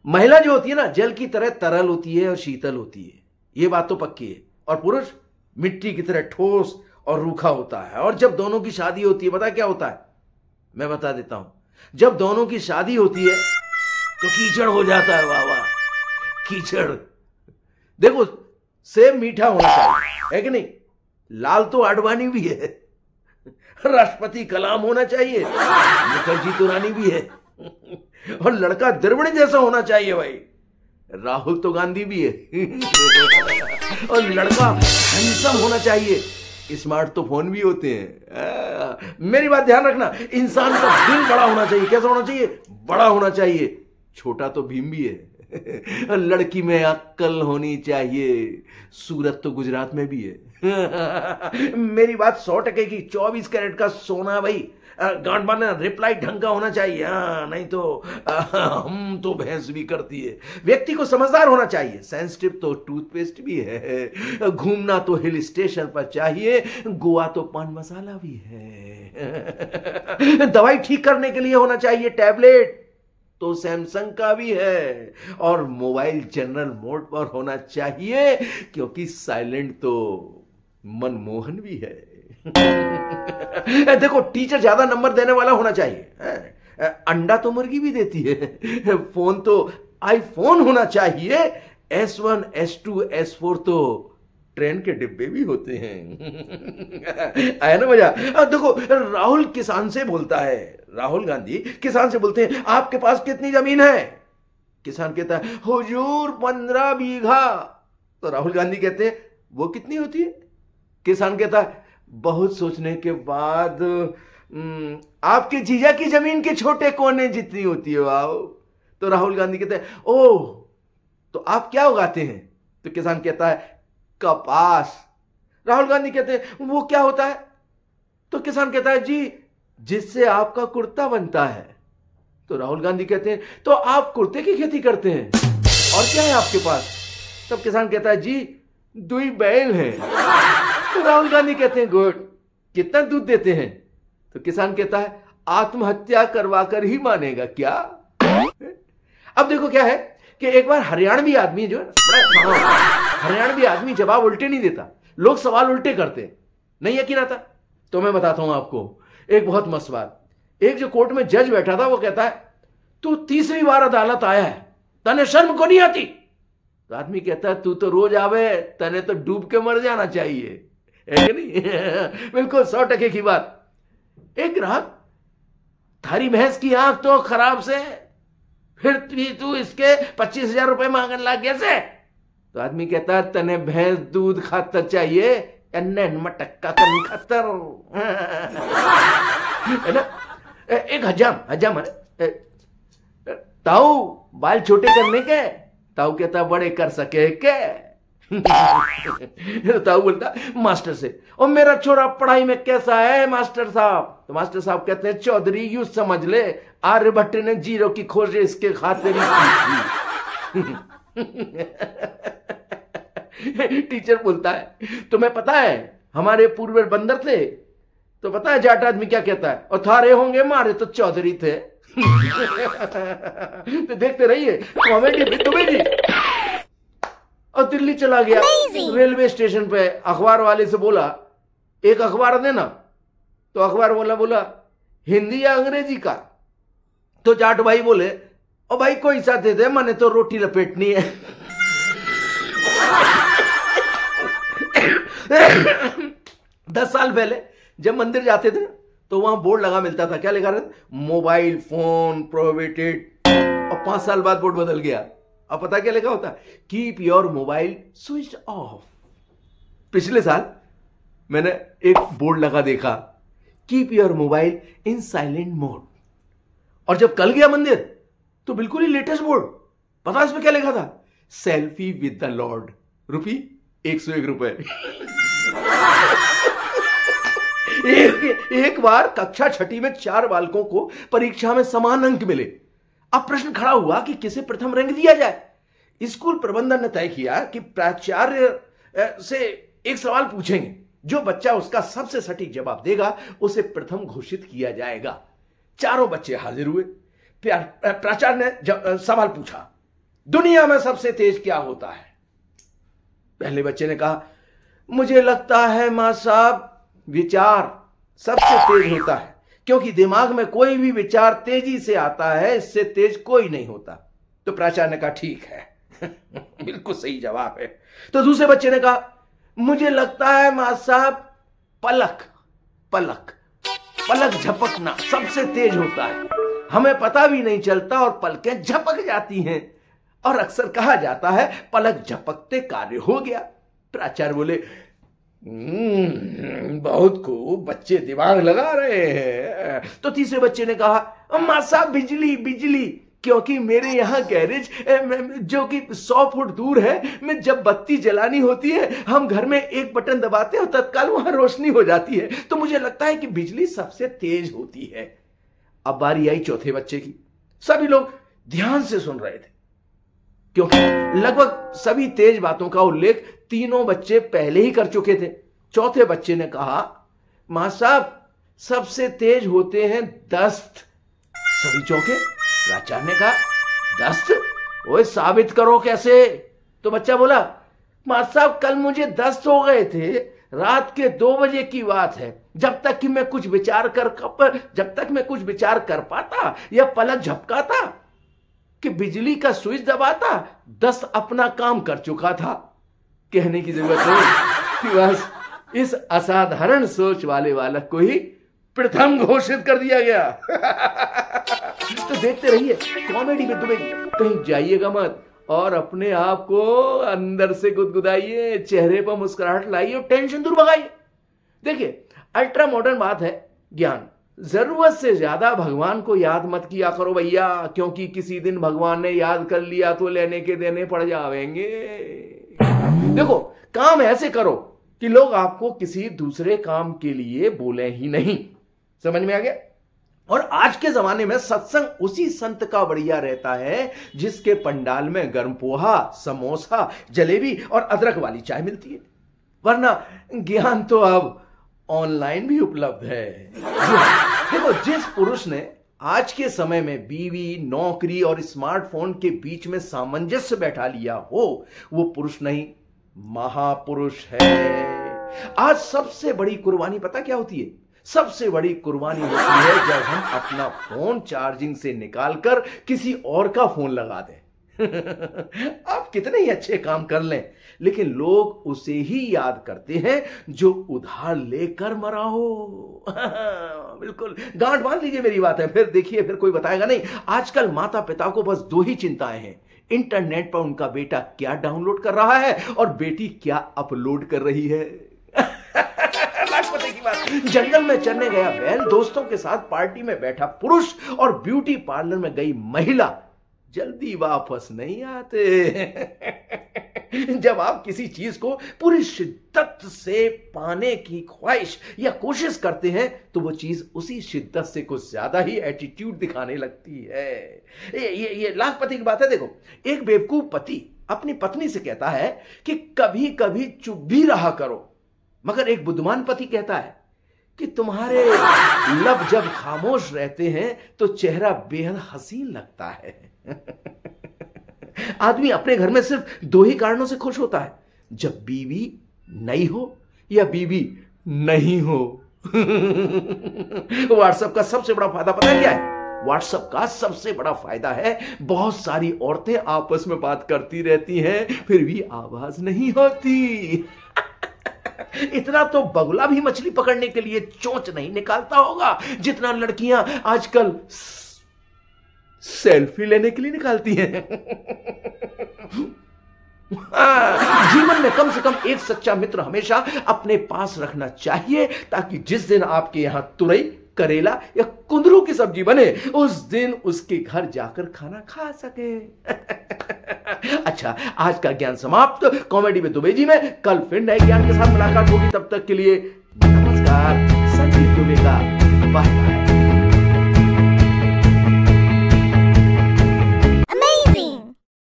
महिला जो होती है ना, जल की तरह तरल होती है और शीतल होती है, ये बात तो पक्की है। और पुरुष मिट्टी की तरह ठोस और रूखा होता है। और जब दोनों की शादी होती है, पता क्या होता है? मैं बता देता हूं। जब दोनों की शादी होती है तो कीचड़ हो जाता है। वाह वाह, कीचड़। देखो, सेब मीठा होना चाहिए, है कि नहीं? लाल तो आडवाणी भी है, राष्ट्रपति कलाम होना चाहिए, मुखर्जी तो रानी भी है, और लड़का द्रविड़ जैसा होना चाहिए भाई, राहुल तो गांधी भी है, और लड़का हैंडसम होना चाहिए, स्मार्ट तो फोन भी होते हैं। मेरी बात ध्यान रखना, इंसान का दिल बड़ा होना चाहिए। कैसा होना चाहिए? बड़ा होना चाहिए। छोटा तो भीम भी है। लड़की में अक्ल होनी चाहिए, सूरत तो गुजरात में भी है। मेरी बात 100% की। 24 कैरेट का सोना भाई, गांठ बांधना, रिप्लाई ढंग का होना चाहिए। नहीं तो हम तो भैंस भी करती है। व्यक्ति को समझदार होना चाहिए। सेंसिटिव तो टूथपेस्ट भी है। घूमना तो हिल स्टेशन पर चाहिए, गोवा तो पान मसाला भी है। दवाई ठीक करने के लिए होना चाहिए टैबलेट, तो सैमसंग का भी है। और मोबाइल जनरल मोड पर होना चाहिए, क्योंकि साइलेंट तो मनमोहन भी है। देखो, टीचर ज्यादा नंबर देने वाला होना चाहिए। अंडा तो मुर्गी भी देती है। फोन तो आईफोन होना चाहिए। S1 S2 S4 तो ट्रेन के डिब्बे भी होते हैं। आया ना मजा? देखो, राहुल किसान से बोलता है, राहुल गांधी किसान से बोलते हैं, आपके पास कितनी जमीन है? किसान कहता है, हुजूर 15 बीघा। तो राहुल गांधी कहते हैं, वो कितनी होती है? किसान कहता है, बहुत सोचने के बाद आपके जीजा की जमीन के छोटे कोने जितनी होती है। वाह। तो राहुल गांधी कहते हैं, ओह, तो आप क्या उगाते हैं? तो किसान कहता है, कपास। राहुल गांधी कहते हैं, वो क्या होता है? तो किसान कहता है, जी, जिससे आपका कुर्ता बनता है। तो राहुल गांधी कहते हैं, तो आप कुर्ते की खेती करते हैं, और क्या है आपके पास? तब किसान कहता है, जी, 2 बैल हैं। तो राहुल गांधी कहते हैं, गुड, कितना दूध देते हैं? तो किसान कहता है, आत्महत्या करवा कर ही मानेगा क्या? अब देखो क्या है कि एक बार हरियाणवी आदमी जो है बड़ा हरियाणवी आदमी जवाब उल्टे नहीं देता, लोग सवाल उल्टे करते हैं। नहीं यकीन आता? तो मैं बताता हूं आपको एक बहुत मस्त बात। एक जो कोर्ट में जज बैठा था, वो कहता है, तू 3री बार अदालत आया है, तने शर्म को नहीं आती? तो आदमी कहता है, तू तो रोज आवे, तने तो डूब के मर जाना चाहिए, है कि नहीं? बिल्कुल 100% की बात। एक ग्राहक, थारी भैंस की आंख तो खराब से, फिर तू इसके 25,000 रुपए मांगने लग गया से? तो आदमी कहता है, तने भैंस दूध खातर चाहिए या नैन मटक्का कर खातर, है ना? एक हजाम है, ताऊ बाल छोटे करने के? ताऊ कहता, बड़े कर सके के? ताऊ बोलता मास्टर से, और मेरा छोरा पढ़ाई में कैसा है मास्टर साहब? तो मास्टर साहब कहते हैं, चौधरी यूं समझ ले, आर्यभट्ट ने 0 की खोज इसके खातिर ही की। टीचर बोलता है, तुम्हें पता है हमारे पूर्वज बंदर थे? तो पता है जाट आदमी क्या कहता है, और थारे होंगे मारे तो चौधरी थे। तो देखते रहिए कॉमेडी तुम्हें जी। और दिल्ली चला गया, रेलवे स्टेशन पे अखबार वाले से बोला, एक अखबार देना। तो अखबार वाला बोला, हिंदी या अंग्रेजी का? तो जाट भाई बोले, ओ भाई कोई सा दे दे, मैंने तो रोटी लपेटनी है। 10 साल पहले जब मंदिर जाते थे ना, तो वहां बोर्ड लगा मिलता था, क्या लिखा रहता? Mobile phone prohibited. और 5 साल बाद बोर्ड बदल गया, अब पता क्या लिखा होता? Keep your mobile switch off. पिछले साल मैंने एक बोर्ड लगा देखा, keep your mobile in silent mode. और जब कल गया मंदिर, तो बिल्कुल ही लेटेस्ट बोर्ड, पता इसमें क्या लिखा था? सेल्फी विद द लॉर्ड, रुपी 101 रुपए। एक बार कक्षा 6ठी में 4 बालकों को परीक्षा में समान अंक मिले। अब प्रश्न खड़ा हुआ कि किसे प्रथम रैंक दिया जाए। स्कूल प्रबंधन ने तय किया कि प्राचार्य से एक सवाल पूछेंगे, जो बच्चा उसका सबसे सटीक जवाब देगा उसे प्रथम घोषित किया जाएगा। चारों बच्चे हाजिर हुए। प्राचार्य ने सवाल पूछा, दुनिया में सबसे तेज क्या होता है? पहले बच्चे ने कहा, मुझे लगता है मां साहब विचार सबसे तेज होता है, क्योंकि दिमाग में कोई भी विचार तेजी से आता है, इससे तेज कोई नहीं होता। तो प्राचार्य ने कहा, ठीक है बिल्कुल सही जवाब है। तो दूसरे बच्चे ने कहा, मुझे लगता है मां साहब पलक पलक पलक झपकना सबसे तेज होता है, हमें पता भी नहीं चलता और पलकें झपक जाती हैं, और अक्सर कहा जाता है पलक झपकते कार्य हो गया। प्राचार्य बोले, बहुत खूब, बच्चे दिमाग लगा रहे हैं। तो तीसरे बच्चे ने कहा, मां साहब बिजली बिजली, क्योंकि मेरे यहां गैरेज जो कि 100 फुट दूर है, में जब बत्ती जलानी होती है हम घर में एक बटन दबाते हैं और तत्काल वहां रोशनी हो जाती है, तो मुझे लगता है कि बिजली सबसे तेज होती है। अब बारी आई चौथे बच्चे की। सभी लोग ध्यान से सुन रहे थे, क्योंकि लगभग सभी तेज बातों का उल्लेख तीनों बच्चे पहले ही कर चुके थे। चौथे बच्चे ने कहा, मां साहब सबसे तेज होते हैं दस्त। सभी चौंके। प्राचार्य ने कहा, दस्त? ओए साबित करो कैसे? तो बच्चा बोला, मां साहब कल मुझे दस्त हो गए थे, रात के 2 बजे की बात है। जब तक मैं कुछ विचार कर पाता या पलक झपकाता कि बिजली का स्विच दबाता, दस्त अपना काम कर चुका था। कहने की जरूरत नहीं कि बस इस असाधारण सोच वाले बालक को ही प्रथम घोषित कर दिया गया। तो देखते रहिए कॉमेडी में दुबे, कहीं जाइएगा मत और अपने आप को अंदर से गुदगुदाइए, चेहरे पर मुस्कुराहट लाइए और टेंशन दूर भगाइए। देखिए अल्ट्रा मॉडर्न बात है ज्ञान, जरूरत से ज्यादा भगवान को याद मत किया करो भैया, क्योंकि किसी दिन भगवान ने याद कर लिया तो लेने के देने पड़ जाएंगे। देखो काम ऐसे करो कि लोग आपको किसी दूसरे काम के लिए बोले ही नहीं। समझ में आ गया? और आज के जमाने में सत्संग उसी संत का बढ़िया रहता है जिसके पंडाल में गर्म पोहा, समोसा, जलेबी और अदरक वाली चाय मिलती है। वरना ज्ञान तो अब ऑनलाइन भी उपलब्ध है। देखो जिस पुरुष ने आज के समय में बीवी, नौकरी और स्मार्टफोन के बीच में सामंजस्य बैठा लिया हो, वो पुरुष नहीं महापुरुष है। आज सबसे बड़ी कुर्बानी पता क्या होती है? सबसे बड़ी कुर्बानी होती है जब हम अपना फोन चार्जिंग से निकालकर किसी और का फोन लगा दें। आप कितने ही अच्छे काम कर लें, लेकिन लोग उसे ही याद करते हैं जो उधार लेकर मरा हो। बिल्कुल गांठ बांध लीजिए मेरी बात है, फिर देखिए फिर कोई बताएगा नहीं। आजकल माता पिता को बस 2 ही चिंताएं हैं, इंटरनेट पर उनका बेटा क्या डाउनलोड कर रहा है और बेटी क्या अपलोड कर रही है। की बात, जंगल में चरने गया बैल, दोस्तों के साथ पार्टी में बैठा पुरुष और ब्यूटी पार्लर में गई महिला जल्दी वापस नहीं आते। जब आप किसी चीज को पूरी शिद्दत से पाने की ख्वाहिश या कोशिश करते हैं तो वो चीज उसी शिद्दत से कुछ ज्यादा ही एटीट्यूड दिखाने लगती है। ये लाखपति की बात है। देखो एक बेवकूफ पति अपनी पत्नी से कहता है कि कभी कभी चुप भी रहा करो, मगर एक बुद्धिमान पति कहता है कि तुम्हारे लब जब खामोश रहते हैं तो चेहरा बेहद हसीन लगता है। आदमी अपने घर में सिर्फ 2 ही कारणों से खुश होता है, जब बीवी नई हो या बीवी नहीं हो। व्हाट्सएप का सबसे बड़ा फायदा पता है क्या है? व्हाट्सएप का सबसे बड़ा फायदा है बहुत सारी औरतें आपस में बात करती रहती हैं फिर भी आवाज नहीं होती। इतना तो बगुला भी मछली पकड़ने के लिए चोंच नहीं निकालता होगा जितना लड़कियां आजकल सेल्फी लेने के लिए निकालती हैं। जीवन में कम से कम एक सच्चा मित्र हमेशा अपने पास रखना चाहिए, ताकि जिस दिन आपके यहां तुरई, करेला या कुंदरू की सब्जी बने उस दिन उसके घर जाकर खाना खा सके। अच्छा, आज का ज्ञान समाप्त। कॉमेडी विद दुबे जी में कल फिर नए ज्ञान के साथ मुलाकात होगी। तब तक के लिए नमस्कार। संजीव दुबे का बाय बाय।